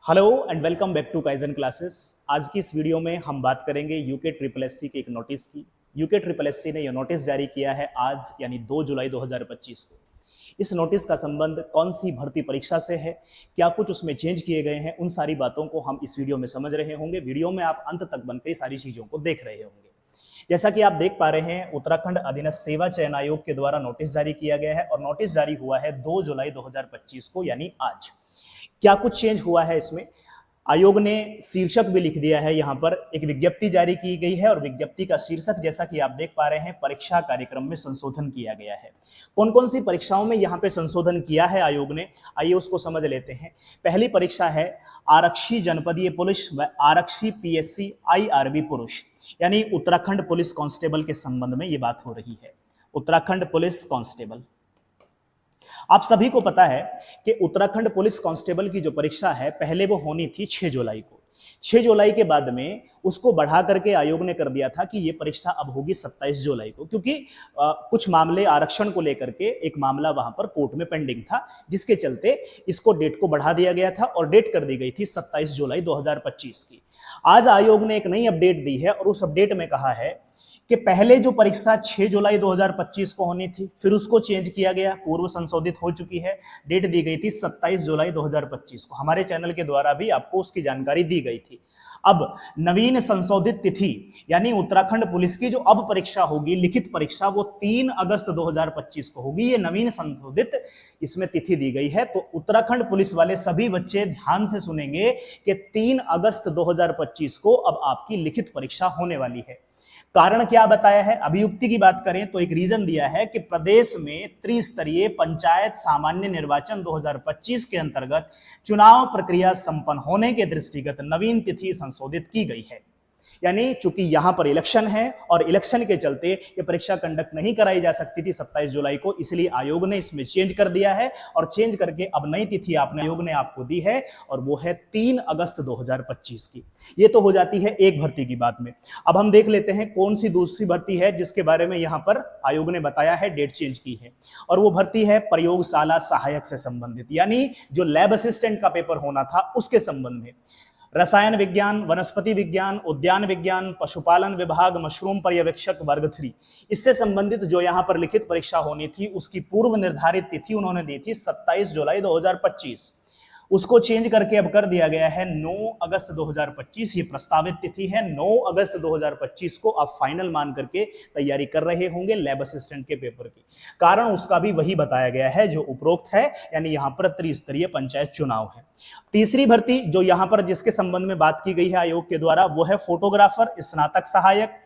Hello and welcome back to Kaizen classes. आज की इस वीडियो में हम बात करेंगे यूके ट्रिपल एससी के एक नोटिस की। यूके ट्रिपल एससी ने यह नोटिस जारी किया है आज यानी 2 जुलाई 2025 को। इस नोटिस का संबंध कौन सी भर्ती परीक्षा से है, क्या कुछ उसमें चेंज किए गए हैं, उन सारी बातों को हम इस वीडियो में समझ रहे होंगे। वीडियो में आप अंत तक बनकर सारी चीजों को देख रहे होंगे। जैसा कि आप देख पा रहे हैं, उत्तराखंड अधीनस्थ सेवा चयन आयोग के द्वारा नोटिस जारी किया गया है और नोटिस जारी हुआ है 2 जुलाई 2025 को यानी आज। क्या कुछ चेंज हुआ है इसमें, आयोग ने शीर्षक भी लिख दिया है। यहां पर एक विज्ञप्ति जारी की गई है और विज्ञप्ति का शीर्षक जैसा कि आप देख पा रहे हैं, परीक्षा कार्यक्रम में संशोधन किया गया है। कौन कौन सी परीक्षाओं में यहां पे संशोधन किया है आयोग ने, आइए उसको समझ लेते हैं। पहली परीक्षा है आरक्षी जनपदीय पुलिस व आरक्षी पीएससी आईआरबी पुरुष, यानी उत्तराखंड पुलिस कांस्टेबल के संबंध में ये बात हो रही है। उत्तराखंड पुलिस कांस्टेबल, आप सभी को पता है कि उत्तराखंड पुलिस कांस्टेबल की जो परीक्षा है पहले वो होनी थी 6 जुलाई को। 6 जुलाई के बाद में उसको बढ़ा करके आयोग ने कर दिया था कि ये परीक्षा अब होगी 27 जुलाई को, क्योंकि कुछ मामले आरक्षण को लेकर के एक मामला वहां पर कोर्ट में पेंडिंग था, जिसके चलते इसको डेट को बढ़ा दिया गया था और डेट कर दी गई थी 27 जुलाई 2025 की। आज आयोग ने एक नई अपडेट दी है और उस अपडेट में कहा है कि पहले जो परीक्षा 6 जुलाई 2025 को होनी थी, फिर उसको चेंज किया गया, पूर्व संशोधित हो चुकी है, डेट दी गई थी 27 जुलाई 2025 को। हमारे चैनल के द्वारा भी आपको उसकी जानकारी दी गई थी। अब नवीन संशोधित तिथि यानी उत्तराखंड पुलिस की जो अब परीक्षा होगी, लिखित परीक्षा, वो 3 अगस्त 2025 को होगी। ये नवीन संशोधित इसमें तिथि दी गई है। तो उत्तराखंड पुलिस वाले सभी बच्चे ध्यान से सुनेंगे कि 3 अगस्त 2025 को अब आपकी लिखित परीक्षा होने वाली है। कारण क्या बताया है, अभियुक्ति की बात करें तो एक रीजन दिया है कि प्रदेश में त्रिस्तरीय पंचायत सामान्य निर्वाचन 2025 के अंतर्गत चुनाव प्रक्रिया संपन्न होने के दृष्टिगत नवीन तिथि संशोधित की गई है। यानी चूंकि यहां पर इलेक्शन है और इलेक्शन के चलते ये परीक्षा कंडक्ट नहीं कराई जा सकती थी 27 जुलाई को, इसलिए आयोग ने इसमें चेंज कर दिया है और चेंज करके अब नई तिथि आयोग ने आपको दी है और वो है 3 अगस्त 2025 की। ये तो हो जाती है एक भर्ती की बात में। अब हम देख लेते हैं कौन सी दूसरी भर्ती है जिसके बारे में यहां पर आयोग ने बताया है, डेट चेंज की है, और वो भर्ती है प्रयोगशाला सहायक से संबंधित, यानी जो लैब असिस्टेंट का पेपर होना था उसके संबंध में। रसायन विज्ञान, वनस्पति विज्ञान, उद्यान विज्ञान, पशुपालन विभाग, मशरूम पर्यवेक्षक वर्ग 3, इससे संबंधित जो यहां पर लिखित परीक्षा होनी थी उसकी पूर्व निर्धारित तिथि उन्होंने दी थी 27 जुलाई 2025। उसको चेंज करके अब कर दिया गया है 9 अगस्त 2025। ये प्रस्तावित तिथि है। 9 अगस्त 2025 को आप फाइनल मान करके तैयारी कर रहे होंगे लैब असिस्टेंट के पेपर की। कारण उसका भी वही बताया गया है जो उपरोक्त है, यानी यहां पर त्रिस्तरीय पंचायत चुनाव है। तीसरी भर्ती जो यहां पर जिसके संबंध में बात की गई है आयोग के द्वारा, वो है फोटोग्राफर, स्नातक सहायक,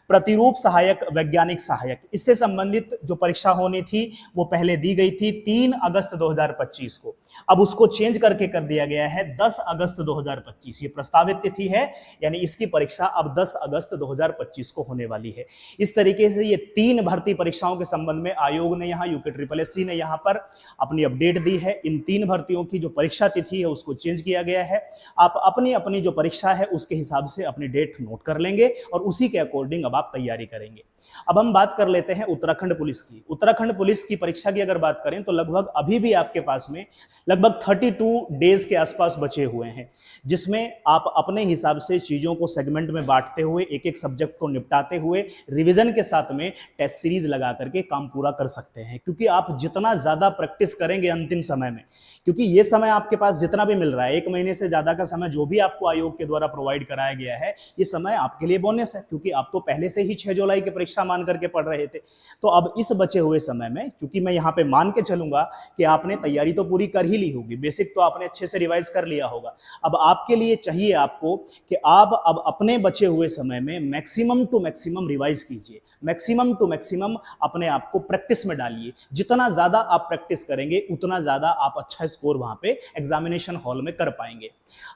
प्रतिरूप सहायक, वैज्ञानिक सहायक। इससे संबंधित जो परीक्षा होनी थी वो पहले दी गई थी 3 अगस्त 2025 को, अब उसको चेंज करके कर दिया गया है 10 अगस्त 2025। ये प्रस्तावित तिथि है, यानी इसकी परीक्षा अब 10 अगस्त 2025 को होने वाली है। इस तरीके से ये 3 भर्ती परीक्षाओं के संबंध में आयोग ने यहाँ, यूके ट्रिपल एससी ने यहाँ पर अपनी अपडेट दी है। इन 3 भर्तियों की जो परीक्षा तिथि है उसको चेंज किया गया है। आप अपनी अपनी जो परीक्षा है उसके हिसाब से अपनी डेट नोट कर लेंगे और उसी के अकॉर्डिंग अब आप तैयारी करेंगे। अब हम बात कर लेते हैं उत्तराखंड पुलिस की। उत्तराखंड पुलिस की परीक्षा की अगर बात करें तो लगभग अभी भी आपके पास में लगभग 32 डेज के आसपास बचे हुए हैं, जिसमें आप अपने हिसाब से चीजों को सेगमेंट में बांटते हुए एक एक सब्जेक्ट को निपटाते हुए रिवीजन के साथ में टेस्ट सीरीज लगा करके काम पूरा कर सकते हैं। क्योंकि आप जितना ज्यादा प्रैक्टिस करेंगे अंतिम समय में, क्योंकि ये समय आपके पास जितना भी मिल रहा है, 1 महीने से ज्यादा का समय जो भी आपको आयोग के द्वारा प्रोवाइड कराया गया है, ये समय आपके लिए बोनस है, क्योंकि आप तो पहले से ही 6 जुलाई की परीक्षा मान करके पढ़ रहे थे। तो अब इस बचे हुए समय में, क्योंकि मैं यहाँ पे मान के चलूंगा कि आपने तैयारी तो पूरी कर ही ली होगी, बेसिक तो आपने अच्छे से रिवाइज कर लिया होगा। अब आपके लिए चाहिए आपको कि आप अब अपने बचे हुए समय में मैक्सिमम टू मैक्सिमम रिवाइज कीजिए, मैक्सिमम टू मैक्सिमम अपने आप को प्रैक्टिस में डालिए। जितना ज्यादा आप प्रैक्टिस करेंगे उतना ज्यादा आप अच्छा स्कोर वहां पे एग्जामिनेशन हॉल में कर पाएंगे।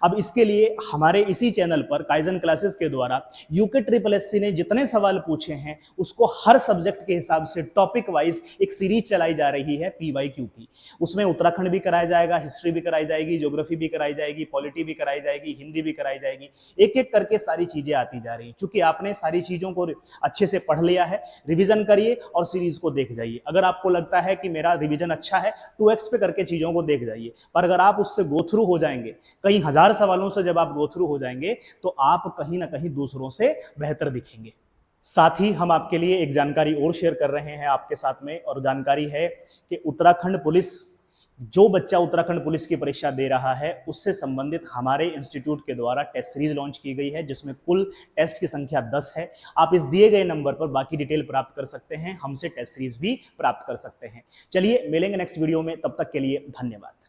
अब इसके लिए हमारे इसी चैनल पर काइजन क्लासेस के द्वारा यूके ट्रिपल एससी ने जितने सवाल पूछे हैं उसको हर सब्जेक्ट के हिसाब से टॉपिक वाइज एक सीरीज चलाई जा रही है पीवाईक्यू की। उसमें उत्तराखंड भी कराया जाएगा, हिस्ट्री भी कराई जाएगी, ज्योग्राफी भी कराई जाएगी, पॉलिटी भी कराई जाएगी, हिंदी भी कराई जाएगी। एक एक करके सारी चीजें आती जा रही हैं। चूंकि आपने सारी चीजों को अच्छे से पढ़ लिया है, रिवीजन करिए और सीरीज को देख जाइए। अगर आपको लगता है कि मेरा रिवीजन अच्छा है, 2x पे करके चीजों को देख बैठ जाइए। पर अगर आप उससे गो थ्रू हो जाएंगे, कई हजार सवालों से जब आप गो थ्रू हो जाएंगे, तो आप कहीं ना कहीं दूसरों से बेहतर दिखेंगे। साथ ही हम आपके लिए एक जानकारी और शेयर कर रहे हैं आपके साथ में, और जानकारी है कि उत्तराखंड पुलिस, जो बच्चा उत्तराखंड पुलिस की परीक्षा दे रहा है, उससे संबंधित हमारे इंस्टीट्यूट के द्वारा टेस्ट सीरीज लॉन्च की गई है, जिसमें कुल टेस्ट की संख्या 10 है। आप इस दिए गए नंबर पर बाकी डिटेल प्राप्त कर सकते हैं, हमसे टेस्ट सीरीज भी प्राप्त कर सकते हैं। चलिए मिलेंगे नेक्स्ट वीडियो में, तब तक के लिए धन्यवाद।